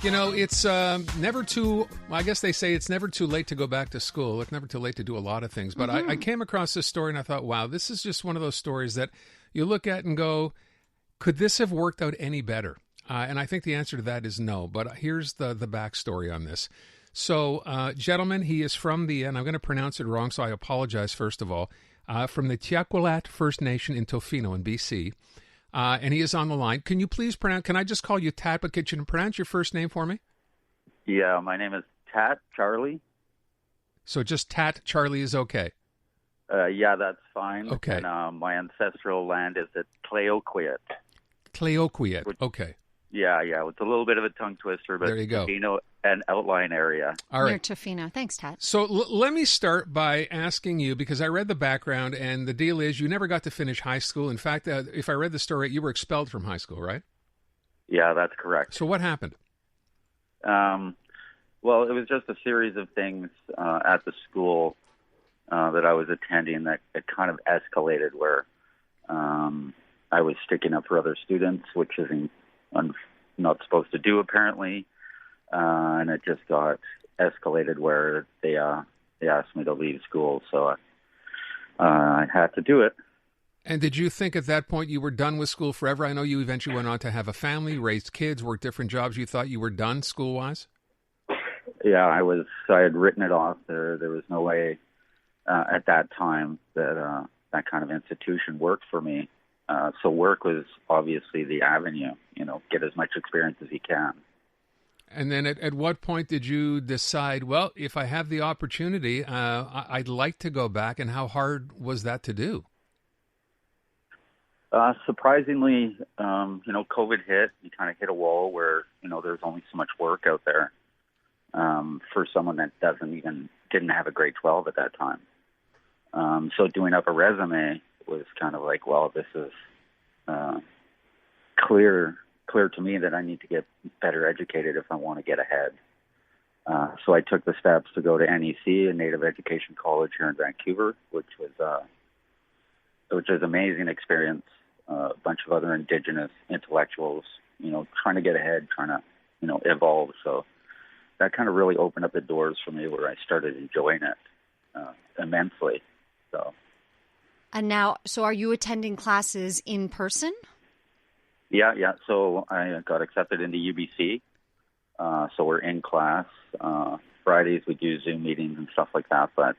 It's never too, well, I guess they say it's never too late to go back to school. It's never too late to do a lot of things. But I came across this story and I thought, wow, this is just one of those stories that you look at and go, could this have worked out any better? And I think the answer to that is no. But here's the backstory on this. So, gentlemen, he is from and I'm going to pronounce it wrong, so I apologize first of all, from the Tattuuskulth First Nation in Tofino in BC. And he is on the line. Can you please pronounce, can I just call you Tatt, but could you pronounce your first name for me? Yeah, my name is Tatt Charlie. So just Tatt Charlie is okay? Yeah, that's fine. Okay. And my ancestral land is at Tattuuskulth. Tattuuskulth, okay. Yeah, it's a little bit of a tongue twister, but there you go. Tofino, an outline area. All right. Near Tofino. Thanks, Tatt. So let me start by asking you, because I read the background, and the deal is you never got to finish high school. In fact, if I read the story, you were expelled from high school, right? Yeah, that's correct. So what happened? Well, it was just a series of things at the school that I was attending that it kind of escalated where I was sticking up for other students, which isn't not supposed to do apparently, and it just got escalated where they asked me to leave school, so I had to do it. And did you think at that point you were done with school forever? I know you eventually went on to have a family, raised kids, worked different jobs. You thought you were done school-wise? Yeah, I had written it off. There was no way at that time that that kind of institution worked for me. So work was obviously the avenue, get as much experience as you can. And then at what point did you decide, well, if I have the opportunity, I'd like to go back, and how hard was that to do? Surprisingly, COVID hit. You kind of hit a wall where, there's only so much work out there for someone that didn't have a grade 12 at that time. So doing up a resume was kind of like, well, this is clear to me that I need to get better educated if I want to get ahead. So I took the steps to go to NEC, a Native Education College here in Vancouver, which was an amazing experience. A bunch of other Indigenous intellectuals, trying to get ahead, trying to, evolve. So that kind of really opened up the doors for me where I started enjoying it immensely. So. And now, so are you attending classes in person? Yeah. So I got accepted into UBC. So we're in class. Fridays we do Zoom meetings and stuff like that, but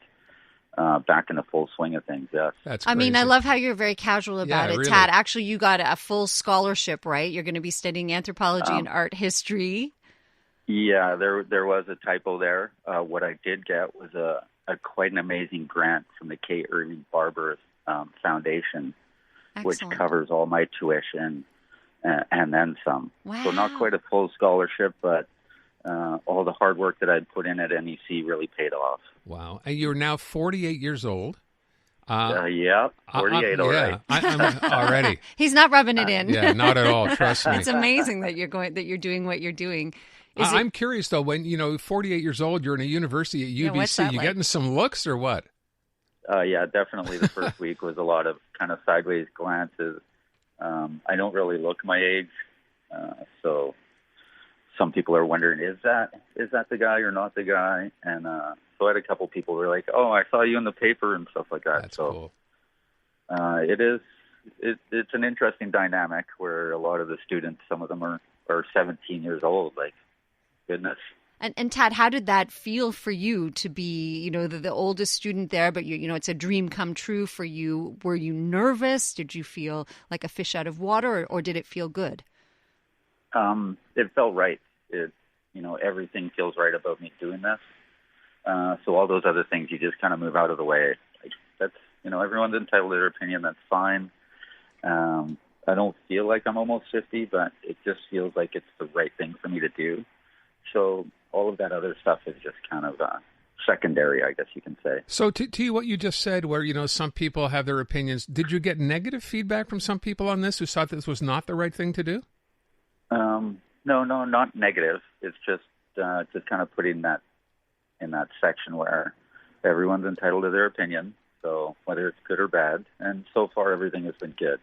back in the full swing of things, yes. That's crazy. I mean, I love how you're very casual about it, really. Tatt. Actually, you got a full scholarship, right? You're going to be studying anthropology and art history. Yeah, there was a typo there. What I did get was a quite an amazing grant from the K. Irving Barber Foundation, Excellent. Which covers all my tuition and then some. Wow. So not quite a full scholarship, but all the hard work that I'd put in at NEC really paid off. Wow. And you're now 48 years old. Yeah, 48 already. I'm already. He's not rubbing it in. Yeah, not at all. Trust me. It's amazing that you're doing what you're doing. I'm curious though. When 48 years old, you're in a university at UBC. what's that You like? getting some looks or what? Yeah, definitely. The first week was a lot of kind of sideways glances. I don't really look my age, so some people are wondering, is that the guy or not the guy? And so I had a couple people who were like, "Oh, I saw you in the paper" and stuff like that. That's so cool. It's an interesting dynamic where a lot of the students, some of them are 17 years old. Like, goodness. And Tatt, how did that feel for you to be, the oldest student there, but it's a dream come true for you? Were you nervous? Did you feel like a fish out of water, or did it feel good? It felt right. Everything feels right about me doing this. So all those other things, you just kind of move out of the way. Like, that's, everyone's entitled to their opinion. That's fine. I don't feel like I'm almost 50, but it just feels like it's the right thing for me to do. So all of that other stuff is just kind of secondary, I guess you can say. So to you, what you just said, where, some people have their opinions, did you get negative feedback from some people on this who thought this was not the right thing to do? No, not negative. It's just kind of putting that in that section where everyone's entitled to their opinion. So whether it's good or bad, and so far everything has been good.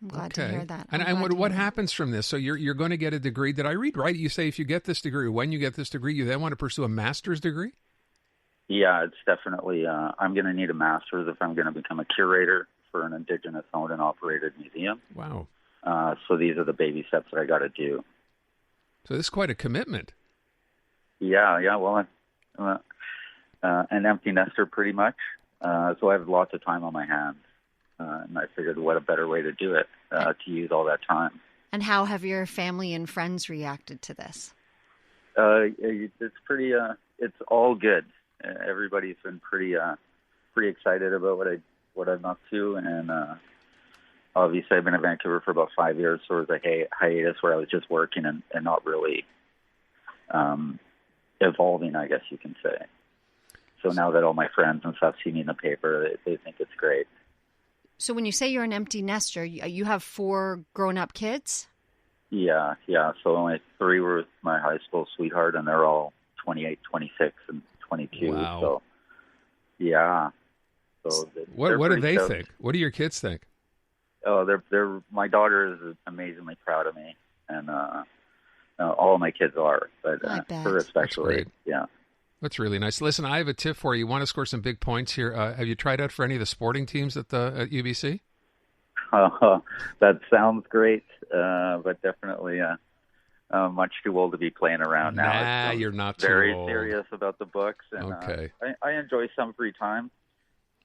I'm glad to hear that. And what happens from this? So you're going to get a degree. Did I read right? You say if you get this degree, when you get this degree, you then want to pursue a master's degree? Yeah, it's definitely, I'm going to need a master's if I'm going to become a curator for an Indigenous owned and operated museum. Wow. So these are the baby steps that I got to do. So this is quite a commitment. Yeah. Well, I'm an empty nester pretty much. So I have lots of time on my hands. And I figured what a better way to do it, to use all that time. And how have your family and friends reacted to this? It's pretty, it's all good. Everybody's been pretty excited about what I'm up to. And obviously I've been in Vancouver for about 5 years, so it was a hiatus where I was just working and not really evolving, I guess you can say. So now that all my friends and stuff see me in the paper, they think it's great. So when you say you're an empty nester, you have 4 grown-up kids? Yeah. So only 3 were with my high school sweetheart, and they're all 28, 26, and 22. Wow. So, yeah. So what do they think? What do your kids think? Oh, they're my daughter is amazingly proud of me, and all of my kids are, but her especially. Yeah. That's really nice. Listen, I have a tip for you. You want to score some big points here. Have you tried out for any of the sporting teams at UBC? That sounds great, but definitely much too old to be playing around now. Nah, you're not too very old. serious about the books, and okay. I enjoy some free time,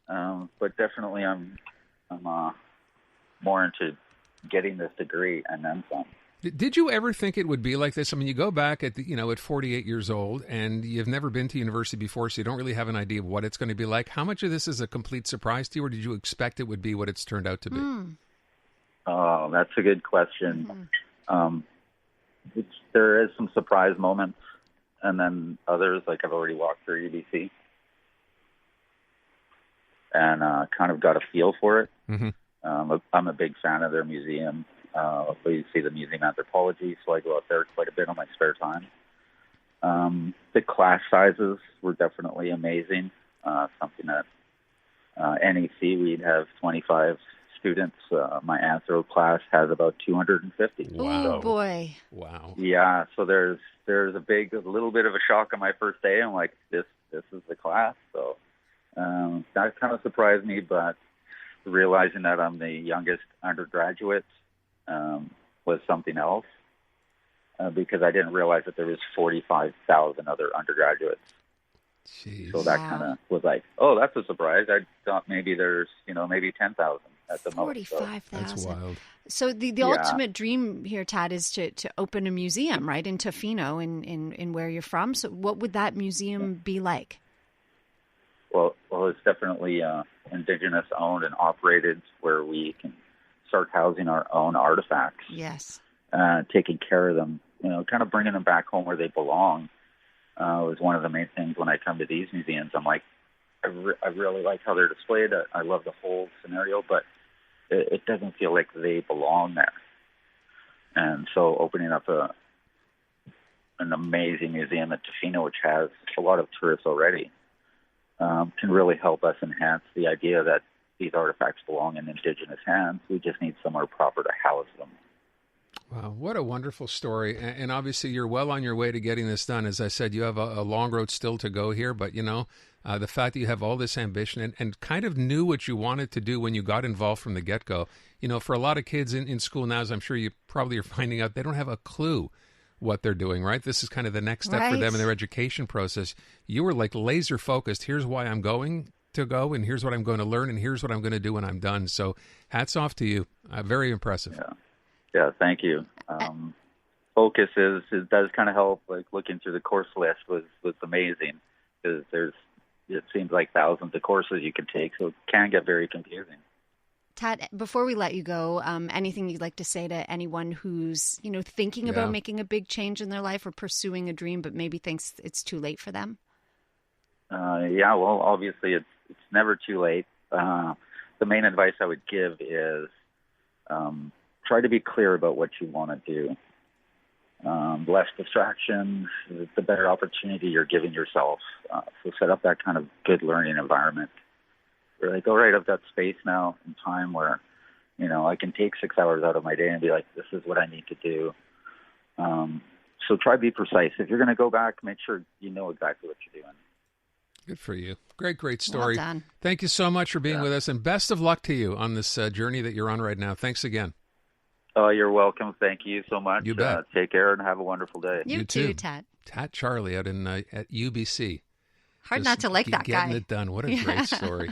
but definitely I'm more into getting this degree and then some. Did you ever think it would be like this? I mean, you go back at 48 years old, and you've never been to university before, so you don't really have an idea of what it's going to be like. How much of this is a complete surprise to you, or did you expect it would be what it's turned out to be? Oh, that's a good question. There is some surprise moments, and then others, like I've already walked through UBC and kind of got a feel for it. Mm-hmm. I'm a big fan of their museum. We see the museum anthropology, so I go out there quite a bit on my spare time. The class sizes were definitely amazing. Something that NEC, we'd have 25 students. My anthro class has about 250. Wow. Oh, boy. Wow. Yeah, so there's a little bit of a shock on my first day. I'm like, this is the class. So that kind of surprised me, but realizing that I'm the youngest undergraduate was something else, because I didn't realize that there was 45,000 other undergraduates. Jeez. So that kind of was like, oh, that's a surprise. I thought maybe there's, maybe 10,000 at the most. 45,000. That's wild. So the ultimate dream here, Tatt, is to open a museum, right, in Tofino, in where you're from. So what would that museum be like? Well, it's definitely Indigenous owned and operated, where we can start housing our own artifacts. Yes. Taking care of them, kind of bringing them back home where they belong. Was one of the main things when I come to these museums. I'm like, I really like how they're displayed. I love the whole scenario, but it doesn't feel like they belong there. And so opening up an amazing museum at Tofino, which has a lot of tourists already, can really help us enhance the idea that these artifacts belong in Indigenous hands. We just need somewhere proper to house them. Wow, what a wonderful story. And obviously you're well on your way to getting this done. As I said, you have a long road still to go here, but the fact that you have all this ambition and kind of knew what you wanted to do when you got involved from the get-go. For a lot of kids in school now, as I'm sure you probably are finding out, they don't have a clue what they're doing, right? This is kind of the next step for them in their education process. You were like laser focused. Here's why I'm going to go, and here's what I'm going to learn, and here's what I'm going to do when I'm done. So hats off to you. Very impressive. Yeah, thank you. Focus it does kind of help. Like looking through the course list was amazing, because it seems like thousands of courses you could take, so it can get very confusing. Tatt, before we let you go, anything you'd like to say to anyone who's thinking about making a big change in their life or pursuing a dream, but maybe thinks it's too late for them? Well, obviously it's never too late. The main advice I would give is try to be clear about what you want to do. Less distractions, the better opportunity you're giving yourself. So set up that kind of good learning environment. You're like, all right, I've got space now and time where I can take 6 hours out of my day and be like, this is what I need to do. So try to be precise. If you're going to go back, make sure you know exactly what you're doing. Good for you. Great story. Well done. Thank you so much for being with us, and best of luck to you on this journey that you're on right now. Thanks again. Oh, you're welcome. Thank you so much. You bet. Take care and have a wonderful day. You too, Tat. Tat Charlie out in at UBC. Hard not to like that guy. Getting it done. What a great story.